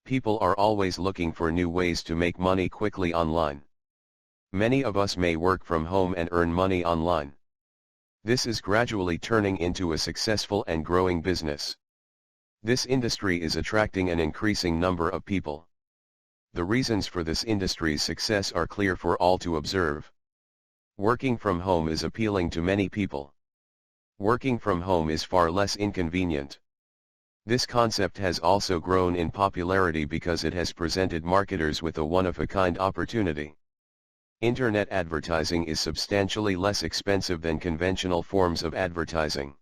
People are always looking for new ways to make money quickly online. Many of us may work from home and earn money online. This is gradually turning into a successful and growing business. This industry is attracting an increasing number of people. The reasons for this industry's success are clear for all to observe. Working from home is appealing to many people. Working from home is far less inconvenient. This concept has also grown in popularity because it has presented marketers with a one-of-a-kind opportunity. Internet advertising is substantially less expensive than conventional forms of advertising.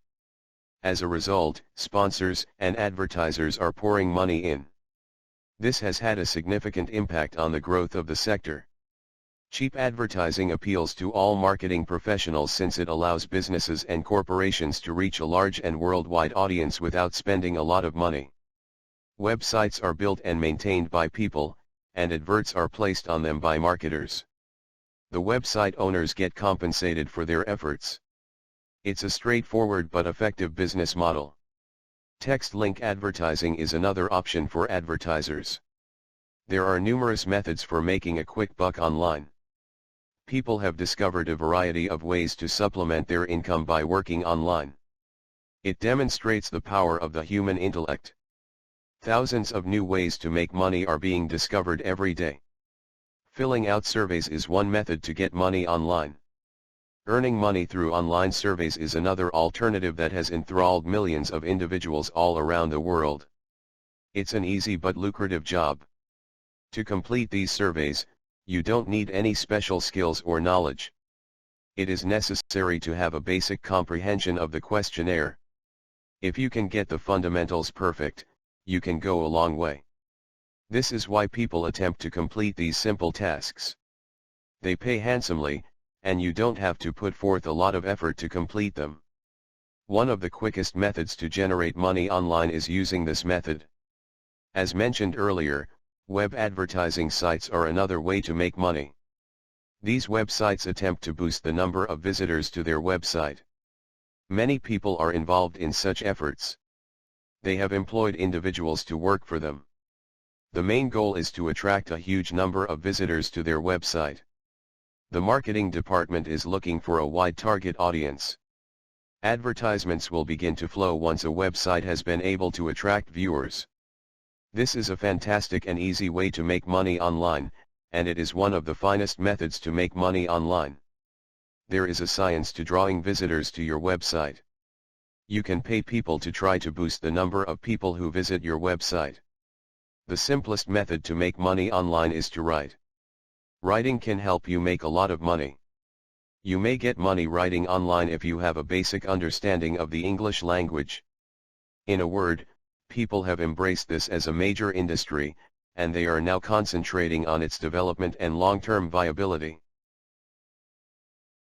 As a result, sponsors and advertisers are pouring money in. This has had a significant impact on the growth of the sector. Cheap advertising appeals to all marketing professionals since it allows businesses and corporations to reach a large and worldwide audience without spending a lot of money. Websites are built and maintained by people, and adverts are placed on them by marketers. The website owners get compensated for their efforts. It's a straightforward but effective business model. Text link advertising is another option for advertisers. There are numerous methods for making a quick buck online. People have discovered a variety of ways to supplement their income by working online. It demonstrates the power of the human intellect. Thousands of new ways to make money are being discovered every day. Filling out surveys is one method to get money online. Earning money through online surveys is another alternative that has enthralled millions of individuals all around the world. It's an easy but lucrative job. To complete these surveys, you don't need any special skills or knowledge. It is necessary to have a basic comprehension of the questionnaire. If you can get the fundamentals perfect, you can go a long way. This is why people attempt to complete these simple tasks. They pay handsomely, and you don't have to put forth a lot of effort to complete them. One of the quickest methods to generate money online is using this method. As mentioned earlier, web advertising sites are another way to make money. These websites attempt to boost the number of visitors to their website. Many people are involved in such efforts. They have employed individuals to work for them. The main goal is to attract a huge number of visitors to their website. The marketing department is looking for a wide target audience. Advertisements will begin to flow once a website has been able to attract viewers. This is a fantastic and easy way to make money online, and it is one of the finest methods to make money online. There is a science to drawing visitors to your website. You can pay people to try to boost the number of people who visit your website. The simplest method to make money online is to write. Writing can help you make a lot of money. You may get money writing online if you have a basic understanding of the English language. In a word, people have embraced this as a major industry, and they are now concentrating on its development and long-term viability.